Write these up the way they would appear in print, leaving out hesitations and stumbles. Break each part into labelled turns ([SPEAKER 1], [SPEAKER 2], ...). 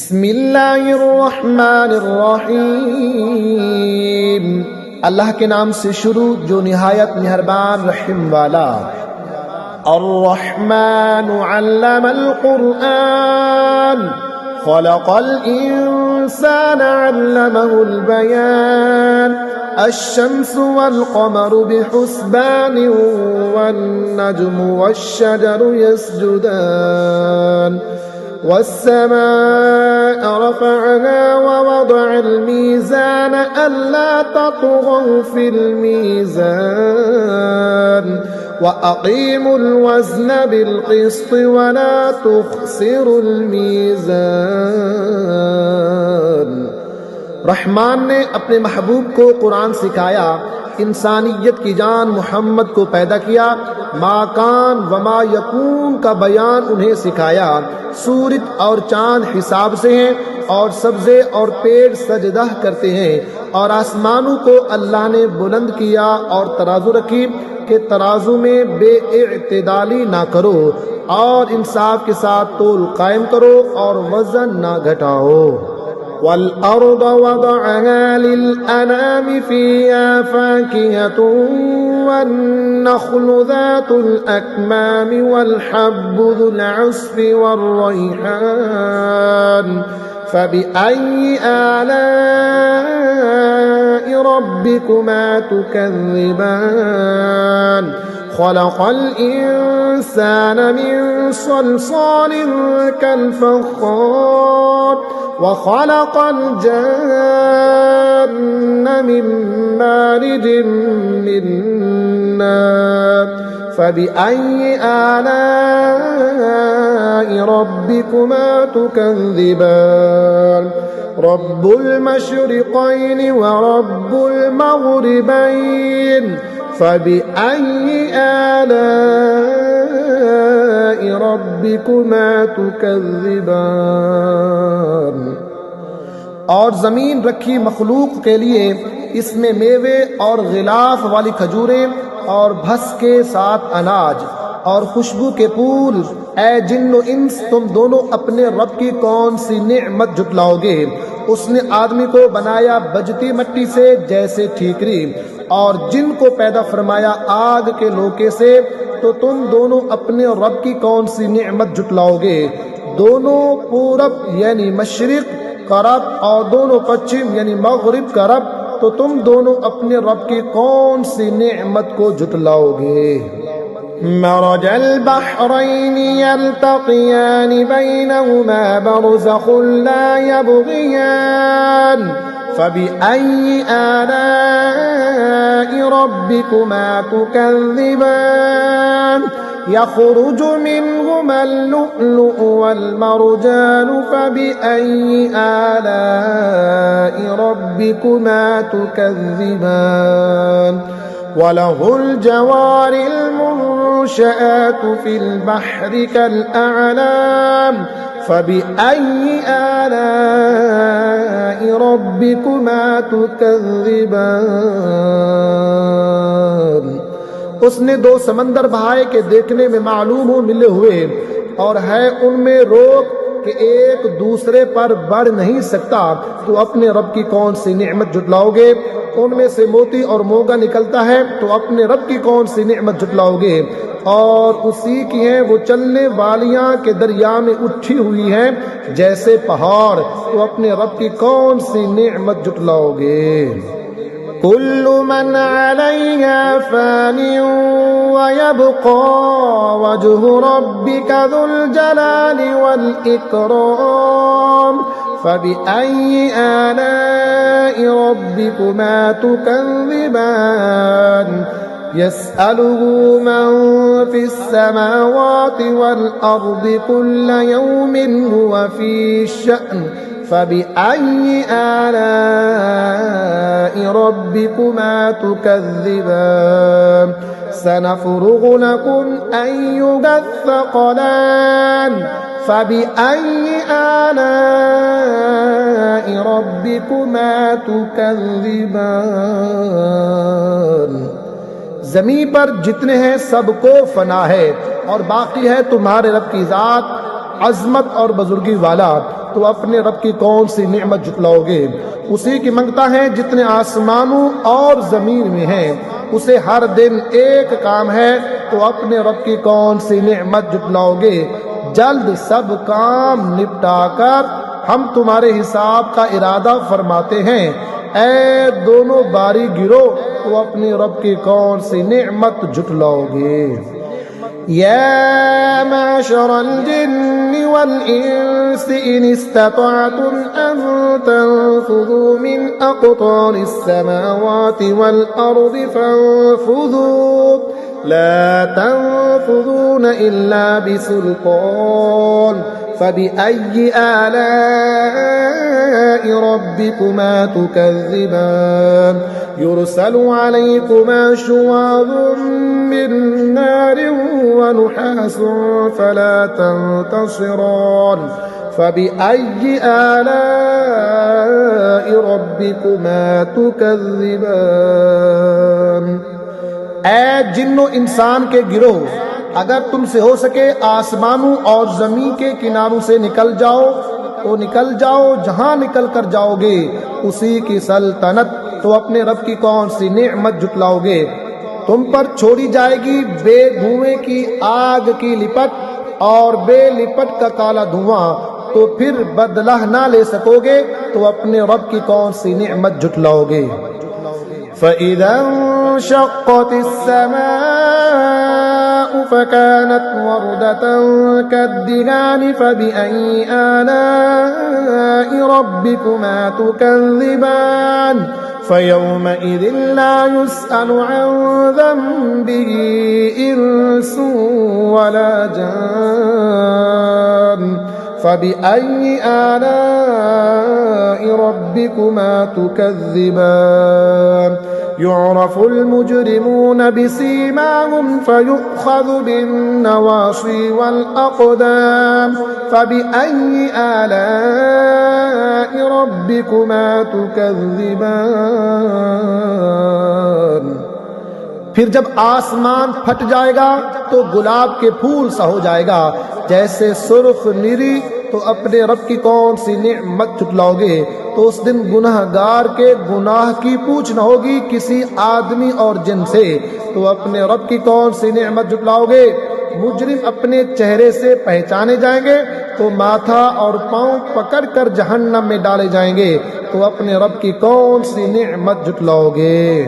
[SPEAKER 1] बिस्मिल्लाहिर्रहमानिर्रहीम। अल्लाह के नाम से शुरू जो निहायत मेहरबान रहम वाला। अर्रहमानु अल्लमल कुरआन खलक़ल इंसाना अल्लमहुल बयान। अश्शम्सु वल क़मरु बिहुस्बानिन वन नज्मु वश्शजरु यसजुदान। वस्समाअ रफ़अहा ववदअल मीज़ान अल्ला तत्ग़ौ फ़िल मीज़ान वअक़ीमुल वज़्न बिलक़िस्ति वला तुख़्सिरुल मीज़ान। रहमान ने अपने महबूब को कुरान सिखाया, इंसानियत की जान मोहम्मद को पैदा किया, माकान वमा यकून का बयान उन्हें सिखाया। सूरज और चांद हिसाब से हैं और सब्ज़े और पेड़ सजदा करते हैं। और आसमानों को अल्लाह ने बुलंद किया और तराजू रखी कि तराजू में बेइत्तेदाली ना करो और इंसाफ के साथ तोल कायम करो और वजन ना घटाओ। वल अर्द वदअहा लिल अनामि फ़ीहा फ़ाकिहतुन वन नख़्लु ज़ातुल अक्मामि वल हब्बु ज़ुल अस्फ़ि वर रैहान फ़बिअय्यि आलाइ रब्बिकुमा तुकज़्ज़िबान। खलक़ल इंसान मिन सलसालिन कल-फ़ख़्ख़ार वखलक़ल जन्न मिन मारिजिन मिन नार फ़बिअय्यि आलाइ रब्बिकुमा तुकज़्ज़िबान। रब्बुल मशरिक़ैनि व रब्बुल मग़रिबैन फ़बिअय्यि आलाइ रब्बिकुमा तुकज़्ज़िबान। और ज़मीन रखी मखलूक के लिए, इसमें मेवे और गिलाफ वाली खजूरें और भस के साथ अनाज और खुशबू के फूल। ऐ जिन्नो इंस, तुम दोनों अपने रब की कौन सी नेमत जुटलाओगे? उसने आदमी को बनाया बजती मिट्टी से जैसे ठीकरी और जिन को पैदा फरमाया आग के लोके से। तो तुम दोनों अपने रब की कौन सी नेमत जुटलाओगे? दोनों पूरब यानी मशरिक का रब और दोनों पश्चिम यानी मगरिब का रब। तो तुम दोनों अपने रब की कौन सी नेमत को जुटलाओगे? मरजल बहरैनि यल्तक़ियानि बैनहुमा बरज़ख़ुन ला यबग़ियान फ़बिअय्यि आलाइ रब्बिकुमा तुकज़्ज़िबान। यख़रुजु मिनहुमल लुअ्लुअु वल मरजान फ़बिअय्यि आलाइ रब्बिकुमा तुकज़्ज़िबान। वलहुल जवारिल मुंशआतु फिल बहरि कल अअलाम फ़बिअय्यि आलाइ रब्बिकुमा तुकज़्ज़िबान। उसने दो समंदर बहाए के देखने में मालूम हो मिले हुए और है उनमें रोक कि एक दूसरे पर बढ़ नहीं सकता। तो अपने रब की कौन सी नेमत जुटलाओगे? उनमें से मोती और मोगा निकलता है, तो अपने रब की कौन सी नेमत जुटलाओगे? और उसी की हैं वो चलने वालियां के दरिया में उठी हुई हैं जैसे पहाड़। तो अपने रब की कौन सी नेमत जुटलाओगे? कुल्लु मन अलैहा फ़ानिन व यब्क़ा वज्हु रब्बिका ज़ुल जलालि वल इकराम फ़बिअय्यि आलाइ रब्बिकुमा तुकज़्ज़िबान। यसअलुहु मन फ़िस समावाति वल अर्दि कुल्ल यौमिन हुवा फ़ी शअन फ़बिअय्यि आलाइ रब्बिकुमा तुकज़्ज़िबान। सनफ़्रुग़ु लकुम अय्युहस सक़लान फ़बिअय्यि आलाइ रब्बिकुमा तुकज़्ज़िबान। ज़मीन पर जितने हैं सबको फना है और बाकी है तुम्हारे रब की ज़ात अज़मत और बुजुर्गी वाला। तो अपने रब की कौन सी नेमत जुटलाओगे। उसी की मंगता है जितने आसमानों और जमीन में है, उसे हर दिन एक काम है, तो अपने रब की कौन सी नेमत जुटलाओगे। जल्द सब काम निपटाकर हम तुम्हारे हिसाब का इरादा फरमाते हैं। ऐ दोनों बारी गिरो, तो अपने रब की कौन सी नेमत जुटलाओगे। या माशरल जिन्नि वल इंसी इन इस्ततअतुम अन तंफुदू मिन अक़तारिस समावाति वल अर्दि फंफुदू ला तंफुदून इल्ला बिसुल्तान फबिअय्यि आलाइ रब्बिकुमा तुकज़्ज़िबान युरसलु अलैकुमा शुवाज़ुम मिन नारिन व नुहासुन फला तंतसिरान फबिअय्यि आलाइ रब्बिकुमा तुकज़्ज़िबान। ऐ जिन्नो इंसान के गिरोह, अगर तुमसे हो सके आसमानों और जमीन के किनारों से निकल जाओ तो निकल जाओ। जहां निकल कर जाओगे उसी की सल्तनत, तो अपने रब की कौन सी नेमत जुटलाओगे। तुम पर छोड़ी जाएगी बेधुएं की आग की लिपट और बेलिपट का काला धुआं, तो फिर बदला ना ले सकोगे, तो अपने रब की कौन सी नेमत जुटलाओगे। फ़इज़ा इंशक़्क़तिस समाउ फ़कानत वरदतन कद्दिहान फ़बिअय्यि आलाइ रब्बिकुमा तुकज़्ज़िबान फ़यौमइज़िन ला युस्अलु अन ज़ंबिही इंसुन वला जान फ़बिअय्यि आलाइ रब्बिकुमा तुकज़्ज़िबान युअरफ़ुल मुजरिमून बिसीमाहुम फ़युख़ज़ु बिन्नवासिय वल अक़दाम फ़बिअय्यि आलाइ रब्बिकुमा तुकज़्ज़िबान। फिर जब आसमान फट जाएगा तो गुलाब के फूल सा हो जाएगा, जैसे सुर्ख निरी, तो अपने रब की कौन सी नेमत जुटलाओगे। तो उस दिन गुनहगार के गुनाह की पूछ न होगी किसी आदमी और जिन से, तो अपने रब की कौन सी नेमत जुटलाओगे। मुजरिम अपने चेहरे से पहचाने जाएंगे, तो माथा और पांव पकड़कर जहन्नम में डाले जाएंगे, तो अपने रब की कौन सी नेमत जुटलाओगे।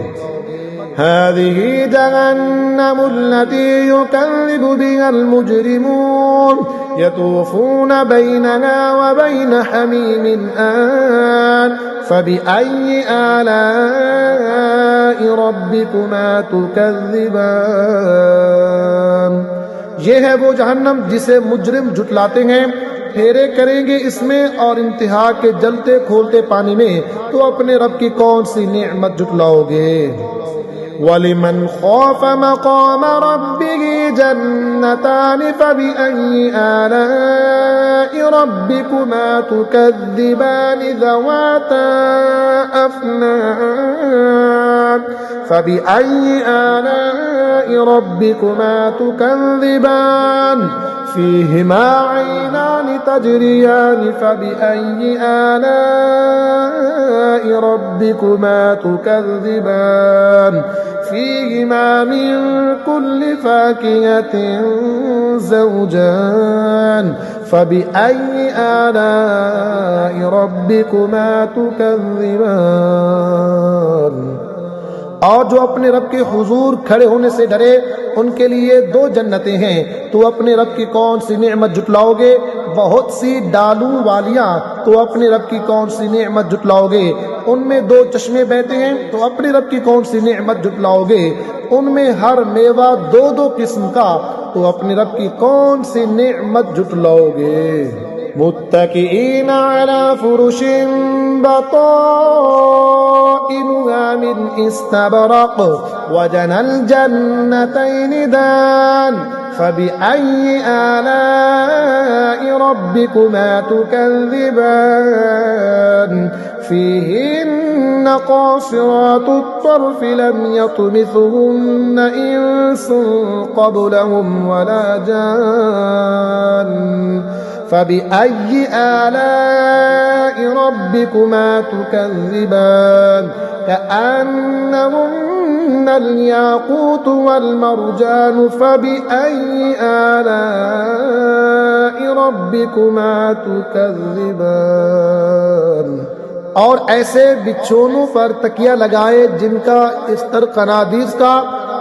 [SPEAKER 1] हाज़िही जहन्नम अल्लती युकज़्ज़िबु बिहल मुजरिमून यतूफ़ून बैनहा व बैन हमीमिन आन फ़बिअय्यि आलाइ रब्बिकुमा तुकज़्ज़िबान। ये है वो जहन्नम जिसे मुजरिम जुटलाते हैं, फेरे करेंगे इसमें और इंतहा के जलते खोलते पानी में, तो अपने रब की कौन सी नेमत जुटलाओगे। वलिमन खौफ मक़ाम रब्बिही जन्नतान फ़बिअय्यि आलाइ रब्बिकुमा तुकज़्ज़िबान ज़वाता अफ़नान फ़बिअय्यि आलाइ रब्बिकुमा तुकज़्ज़िबान फ़ीहिमा ऐनान तजरियान फ़बिअय्यि आलाइ रब्बिकुमा तुकज़्ज़िबान फ़ीहिमा मिन कुल्लि फ़ाकिहतिन ज़ौजान फ़बिअय्यि आलाइ रब्बिकुमा तुकज़्ज़िबान। और जो अपने रब के हुजूर खड़े होने से डरे, उनके लिए दो जन्नतें हैं, तो अपने रब की कौन सी नेमत जुटलाओगे। बहुत सी डालू वालियां, तो अपने रब की कौन सी नेमत जुटलाओगे। उनमें दो चश्मे बहते हैं, तो अपने रब की कौन सी नेमत जुटलाओगे। उनमें हर मेवा दो दो किस्म का, तो अपने रब की कौन सी नेमत जुटलाओगे। मुत्तकीईन अला फुरुशिन बताइनुहा मिन इस्तबरक़ वजनल जन्नतैन दान फ़बिअय्यि आलाइ रब्बिकुमा तुकज़्ज़िबान फ़ीहिन्न क़ासिरातुत तर्फ़ लम यत्मिथुहुन्न इंसुन क़ब्लहुम वला जान फबिअय्यि आलाइ रब्बिकुमा तुकज़्ज़िबान कअन्नहुन्नल याक़ूतु वल मरजान फबिअय्यि आलाइ रब्बिकुमा तुकज़्ज़िबान। और ऐसे बिछोनों पर तकिया लगाए जिनका स्तर कनादीस का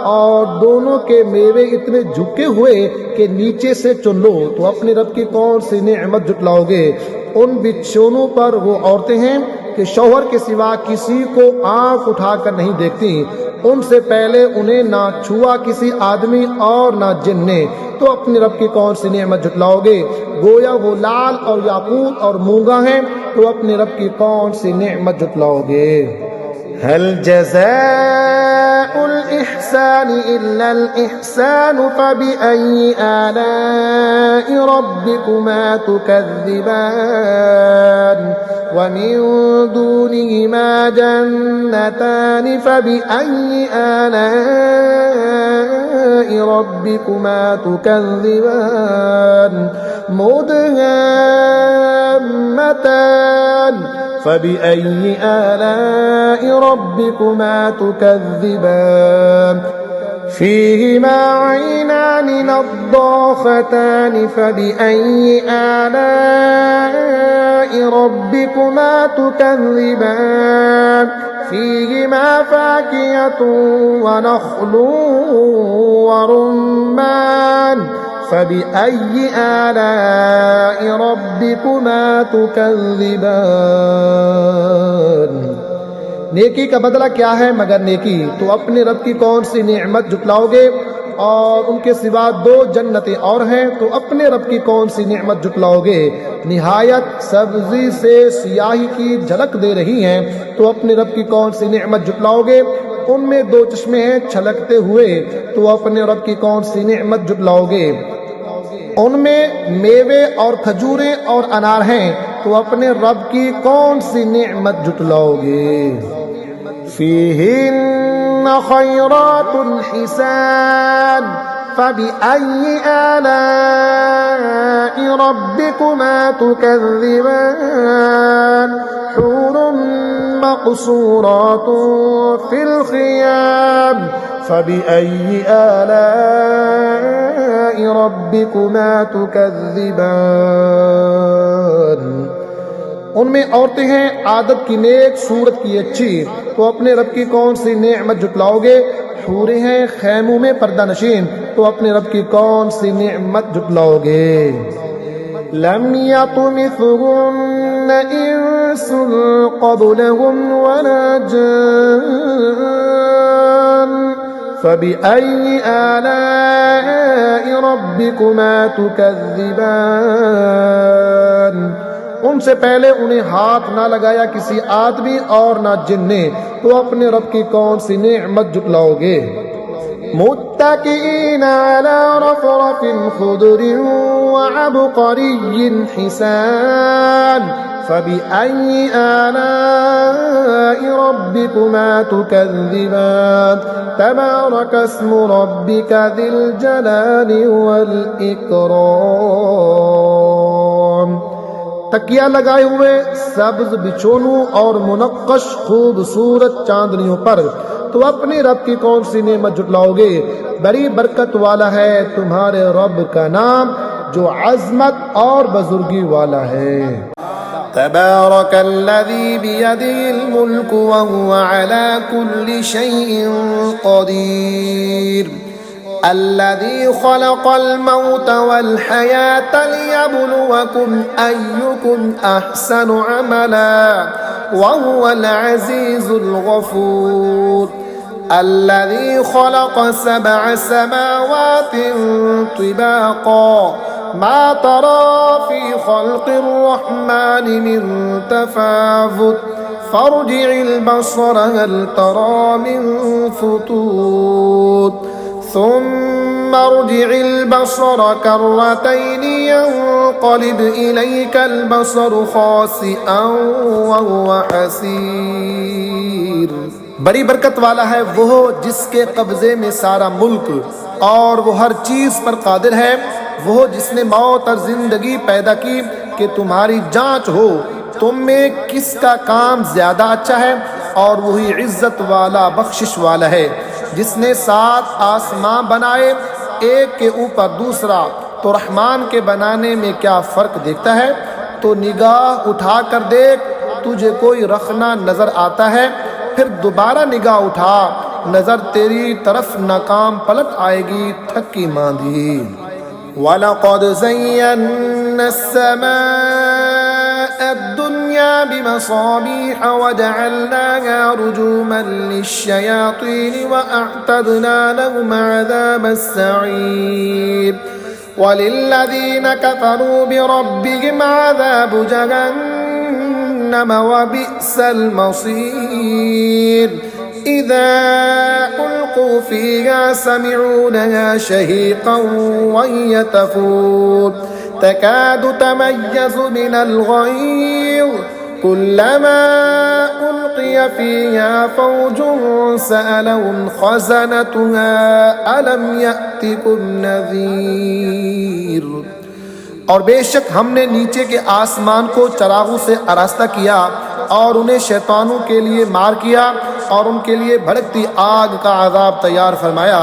[SPEAKER 1] और दोनों के मेवे इतने झुके हुए कि नीचे से चुन लो तो अपने रब की कौन सी नेमत जुटलाओगे। उन बिछोनों पर वो औरतें हैं कि शौहर के सिवा किसी को आंख उठाकर नहीं देखती। उनसे पहले उन्हें ना छुआ किसी आदमी और ना जिन ने, तो अपने रब की कौन सी नेमत जुटलाओगे। गोया वो लाल और याकूत और मूंगा हैं, तो अपने रब की कौन सी नेमत जुटलाओगे। हल जज़ाउल इहसान इल्लल इहसान फबिअय्यि आलाइ रब्बिकुमा तुकज़्ज़िबान व मिन दूनिहिमा जन्नतान फबिअय्यि आलाइ रब्बिकुमा तुकज़्ज़िबान मुदहाम्मतान फबिअय्यि आलाइ रब्बिकुमा तुकज़्ज़िबान फीहिमा ऐनान नद्दाख़तान फबिअय्यि आलाइ रब्बिकुमा तुकज़्ज़िबान फीहिमा फ़ाकिहतुन व नख़्लुन व रुम्मान फबिअय्यि आलाइ रब्बिकुमा तुकज़्ज़िबान। नेकी का बदला क्या है मगर नेकी, तो अपने रब की कौन सी नेमत जुटलाओगे। और उनके सिवा दो जन्नतें और हैं, तो अपने रब की कौन सी नेमत जुटलाओगे। निहायत सब्जी से सियाही की झलक दे रही हैं, तो अपने रब की कौन सी नेमत जुटलाओगे। उनमें दो चश्मे हैं छलकते हुए, तो अपने रब की कौन सी नेमत जुटलाओगे। उनमें मेवे और खजूरें और अनार हैं, तो अपने रब की कौन सी नेमत जुटलाओगे। फीहिन्न खैरातुन हिसान फबिअय्यि आलाइ रब्बिकुमा तुकज़्ज़िबान हूरुन मक़सूरातुन फिल ख़ियाम फबिअय्यि आलाइ रब्बिकुमा तुकज़्ज़िबान। उनमें औरतें हैं आदत की नेक सूरत की अच्छी, तो अपने रब की कौन सी नेमत जुटलाओगे। हूरें हैं खैमों में पर्दा नशीन, तो अपने रब की कौन सी नेमत जुटलाओगे। लम यतमिथहुन्न इंसुन क़ब्लहुम वला जान फबिअय्यि आलाइ रब्बिकुमा तुकज़्ज़िबान। उनसे पहले उन्हें हाथ ना लगाया किसी आदमी और ना जिन ने, तो अपने रब की कौन सी नेमत जुटलाओगे। मुत्तकीना अला रफ़रफ़िन ख़ुदरिन व अबक़रिय्यिन हिसान फबिअय्यि आलाइ रब्बिकुमा तुकज़्ज़िबान तबारक अस्मु रब्बिका ज़िल जलालि वल इकराम। तकिया लगाए हुए सब्ज बिछोनों और मुनक्कश खूबसूरत चांदनियों पर, तो अपने रब की कौन सी नेमत जुटलाओगे। बड़ी बरकत वाला है तुम्हारे रब का नाम जो अज़मत और बुजुर्गी वाला है। तबारकल्लज़ी बियदिहिल मुल्क व हुवा अला कुल्लि शैइन क़दीर अल्लज़ी ख़लक़ल मौत वल हयात लियब्लुवकुम अय्युकुम अहसनु अमला व हुवल अज़ीज़ुल गफ़ूर अल्लज़ी ख़लक़ सबअ समावातिन तिबाक़ा मा तरा फ़ी ख़ल्क़िर रहमानि मिन तफ़ावुत फ़र्जि'िल बसर हल तरा मिन फ़ुतूर ثم ارجع البصر كرتين ينقلب إليك البصر خاسئا وهو حسير। बड़ी बरकत वाला है वो जिसके कब्जे में सारा मुल्क और वो हर चीज पर कादिर है। वो जिसने मौत और जिंदगी पैदा की कि तुम्हारी जांच हो तुम में किसका काम ज्यादा अच्छा है, और वही इज्जत वाला बख्शिश वाला है। जिसने 7 आसमां बनाए एक के ऊपर दूसरा, तो रहमान के बनाने में क्या फ़र्क देखता है? तो निगाह उठा कर देख, तुझे कोई रखना नज़र आता है, फिर दोबारा निगाह उठा, नज़र तेरी तरफ नाकाम पलट आएगी थकी मांदी। वलक़द ज़य्यन्ना अस्समाअ दुनिया बिमसाबीह वजअलनाहा रुजूमन लिश्शयातीन वअअतदना लहुम अज़ाबस्सईर वलिल्लज़ीन कफ़रू बिरब्बिहिम अज़ाबु जहन्नम वबिअसल मसीर। इज़ा उल्क़ू फ़ीहा समिअू लहा शहीक़न वहिय तफ़ूर तकादु तमय्यज़ु मिनल ग़यज़ कुल्लमा उल्क़िय फ़ीहा फ़ौजुन सअलहुम ख़ज़नतुहा अलम यअतिकुम नज़ीर। और बेशक हमने नीचे के आसमान को चरागों से आरास्ता किया और उन्हें शैतानों के लिए मार किया और उनके लिए भड़कती आग का अज़ाब तैयार फरमाया।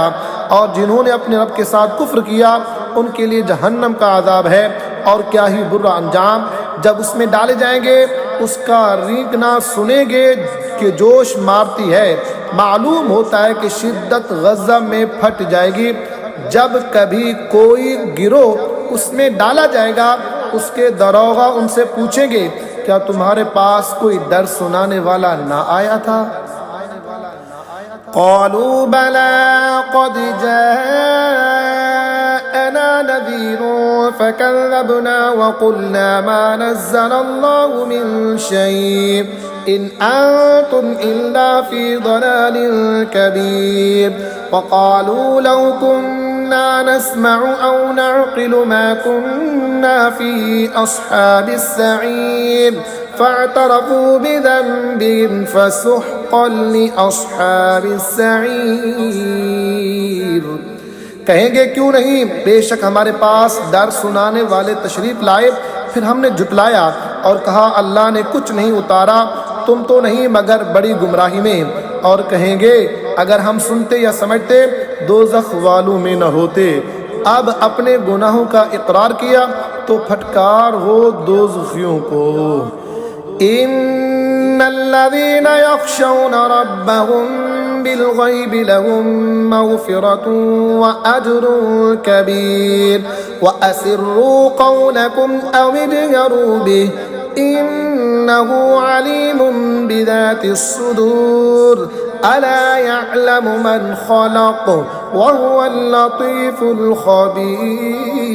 [SPEAKER 1] और जिन्होंने अपने रब के साथ कुफ्र किया उनके लिए जहन्नम का अज़ाब है, और क्या ही बुरा अंजाम। जब उसमें डाले जाएंगे उसका रींगना सुनेंगे कि जोश मारती है, मालूम होता है कि शिद्दत गज़ब में फट जाएगी। जब कभी कोई गिरोह उसमें डाला जाएगा उसके दरोगा उनसे पूछेंगे क्या तुम्हारे पास कोई डर सुनाने वाला ना आया था? क़ालू बला क़द जाअना नज़ीरुन फ़कज़्ज़बना वक़ुलना मा नज़्ज़लल्लाहु मिन शै'इन इन अंतुम इल्ला फ़ी ज़लालिन कबीर। वक़ालू लौ कुन्ना नस्मअु औ नअक़िलु मा कुन्ना फ़ी अस्हाबिस सईर फ़अतरफ़ू बिज़ंबिहिम फ़सुह्क़न लिअस्हाबिस सईर। कहेंगे क्यों नहीं, बेशक हमारे पास डर सुनाने वाले तशरीफ लाए, फिर हमने झुटलाया और कहा अल्लाह ने कुछ नहीं उतारा, तुम तो नहीं मगर बड़ी गुमराही में। और कहेंगे अगर हम सुनते या समझते दोज़ख वालों में न होते। अब अपने गुनाहों का इकरार किया तो फटकार हो दोज़खियों को। इन्नल्लज़ीना यख़शौना रब्बहुम बिलग़ैबि लहुम मग़फ़िरतुन व अज्रुन कबीर व असिर्रू क़ौलकुम अव इजहरू बिहि इन्नहु अलीमुम बिज़ातिस सुदूर अला यअलमु मन ख़लक़ व हुवल लतीफ़ुल ख़बीर।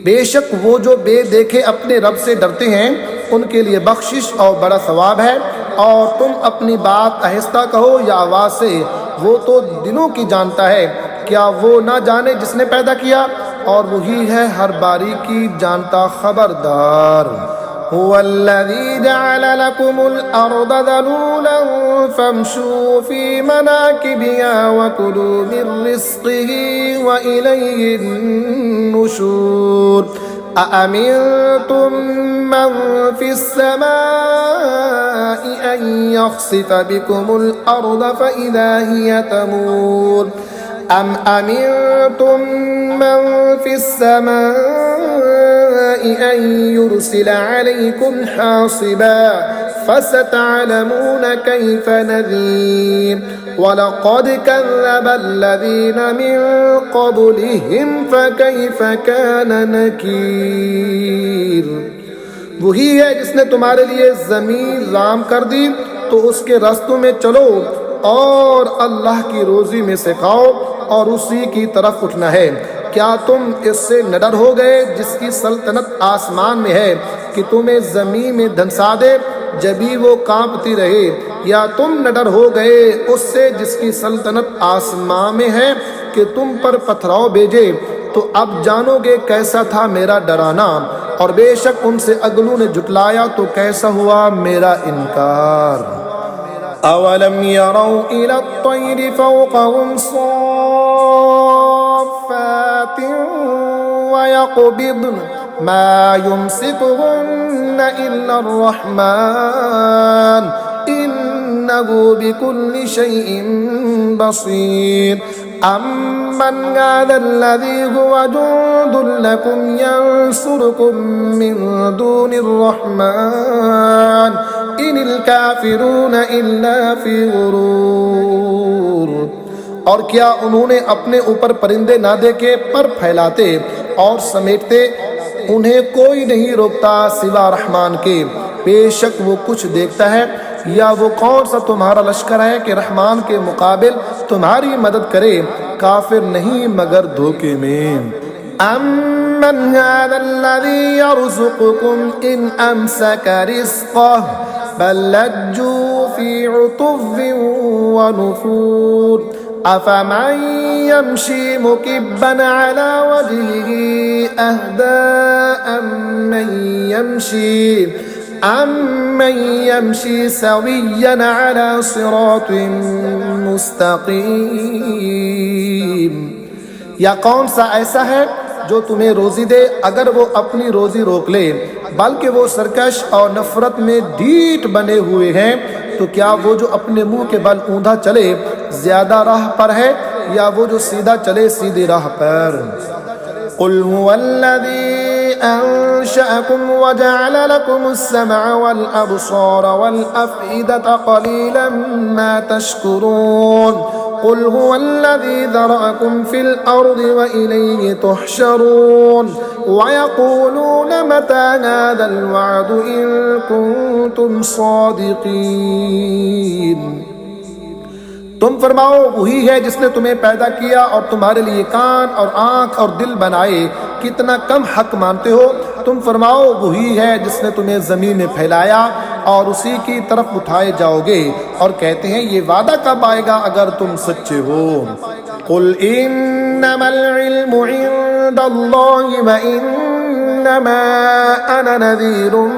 [SPEAKER 1] बेशक वो जो बेदेखे अपने रब से डरते हैं उनके लिए बख्शिश और बड़ा सवाब है। और तुम अपनी बात आहिस्ता कहो या आवाज़ से, वो तो दिलों की जानता है, क्या वो ना जाने जिसने पैदा किया, और वही है हर बारीकी जानता खबरदार। हुवल्लज़ी जअल लकुमुल अर्द ज़लूलन फम्शू फी मनाकिबिहा व कुलू मिन रिज़्क़िही व इलैहिन नुशूर। अअमिनतुम मन फिस समाइ अन यख़सिफ़ बिकुमुल अर्द फ़इज़ा हिय तमूर अम अमिनतुम मन फिस समाइ अन युरसिल अलैकुम हासिबा फसतअलमून कैफ़ नज़ीर। वलक़द कज़्ज़बल्लज़ीन मिन क़ब्लिहिम फ़कैफ़ कान नकीर। वही है जिसने तुम्हारे लिए ज़मीन राम कर दी तो उसके रास्तों में चलो और अल्लाह की रोज़ी में से खाओ और उसी की तरफ उठना है। क्या तुम इससे न डर हो गए जिसकी सल्तनत आसमान में है कि तुम्हें ज़मीन में धंसा दे जभी वो कांपती रहे, या तुम न डर हो गए उससे जिसकी सल्तनत आसमान में है कि तुम पर पथराव भेजे। तो अब जानोगे कैसा था मेरा डराना, और बेशक उनसे अगलों ने जुटलाया तो कैसा हुआ मेरा इनकार। अवलम यरौ इला तैरि फ़ौक़हुम सॉफ़ात वयक़बिद्न मा युमसिकुहुन्न इल्लर रहमान इन्नहु बिकुल्लि शैइन बसीर अम्मन हाज़ल्लज़ी हुवा जुंदुन लकुम यंसुरुकुम मिन दूनिर रहमान इनिल काफिरून इल्ला फी गुरूर। और क्या उन्होंने अपने ऊपर परिंदे ना देखे पर फैलाते और समेटते, उन्हें कोई नहीं रोकता सिवा रहमान के, बेशक वो कुछ देखता है। या वो कौन सा तुम्हारा लश्कर है कि रहमान के मुकाबिल तुम्हारी मदद करे, काफिर नहीं मगर धोखे में। अम्मन हाज़ल्लज़ी यर्ज़ुक़ुकुम इन अमसक रिज़्क़ह बल लज्जू फी उतुव्विन व नुफूर अफ़मन यमशी मुकिब्बन अला वजहिही अहदा अम्मन यमशी सविय्यन अला सिरातिन मुस्तक़ीम। या कौन सा ऐसा है जो तुम्हें रोजी दे अगर वो अपनी रोजी रोक ले, बल्कि वो सरकश और नफरत में ढीठ बने हुए हैं। तो क्या वो जो अपने मुंह के बल ऊंधा चले ज्यादा राह पर है, या वो जो सीधा चले सीधी राह पर। कुल हुवल्लज़ी अंशअकुम वजअल लकुमुस्समअ वल अब्सार वल अफ़इदता क़लीलन मा तशकुरून। कुल हुवल्लज़ी ज़रअकुम फिल अर्ज़ि व इलैहि तुहशरून वयक़ूलून मता हाज़ल वअदु इन कुंतुम सादिक़ीन। तुम फरमाओ वही है जिसने तुम्हें पैदा किया और तुम्हारे लिए कान और आँख और दिल बनाए, कितना कम हक मानते हो। तुम फरमाओ वही है जिसने तुम्हें ज़मीन में फैलाया और उसी की तरफ उठाए जाओगे, और कहते हैं ये वादा कब आएगा अगर तुम सच्चे हो। कुल इन्नमल इल्मु इंदल्लाहि व इन्नमा अना नज़ीरुम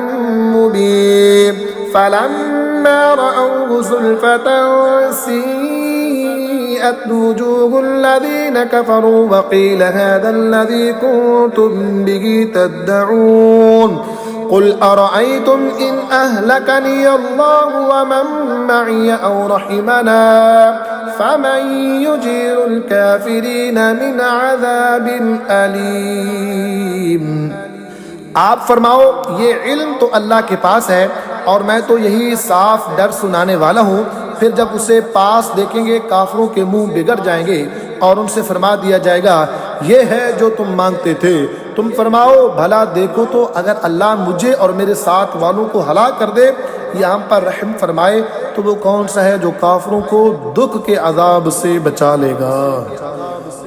[SPEAKER 1] मुबीन फलम्मा रअवहु ज़ुल्फ़तन सीअत वुजूहुल्लज़ीन कफ़रू वक़ील हाज़ाल्लज़ी कुंतुम बिही तद्दऊन। कुल अरअयतुम इन अहलकनी अल्लाहु व मन मअय औ रहिमना फमन युजीरुल काफिरीन मिन अज़ाबिन अलीम। आप फरमाओ ये इल्म तो अल्लाह के पास है और मैं तो यही साफ डर सुनाने वाला हूँ। फिर जब उसे पास देखेंगे काफिरों के मुंह बिगड़ जाएंगे और उनसे फरमा दिया जाएगा ये है जो तुम मांगते थे। तुम फरमाओ भला देखो तो अगर अल्लाह मुझे और मेरे साथ वालों को हलाक कर दे या हम पर रहम फरमाए तो वो कौन सा है जो काफिरों को दुख के अजाब से बचा लेगा।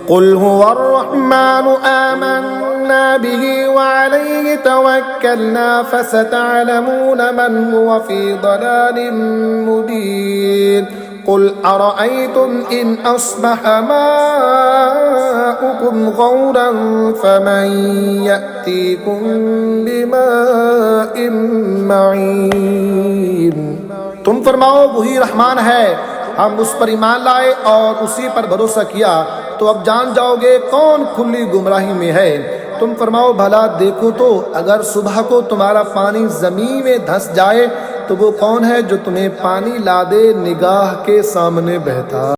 [SPEAKER 1] कुल हुवर रहमानु आमन्ना बिही व अलैहि तवक्कलना फसतअलमून मन हुवा फी दलालिन मुबीन। कुल अरअयतुम इन अस्बह माउकुम गौरन फमन यअतीकुम बिमाइन मईन। तुम फरमाओ वही रहमान है, हम उस पर ईमान लाए और उसी पर भरोसा किया, तो अब जान जाओगे कौन खुली गुमराही में है। तुम फरमाओ भला देखो तो अगर सुबह को तुम्हारा पानी जमीन में धंस जाए तो वो कौन है जो तुम्हें पानी ला दे निगाह के सामने बहता।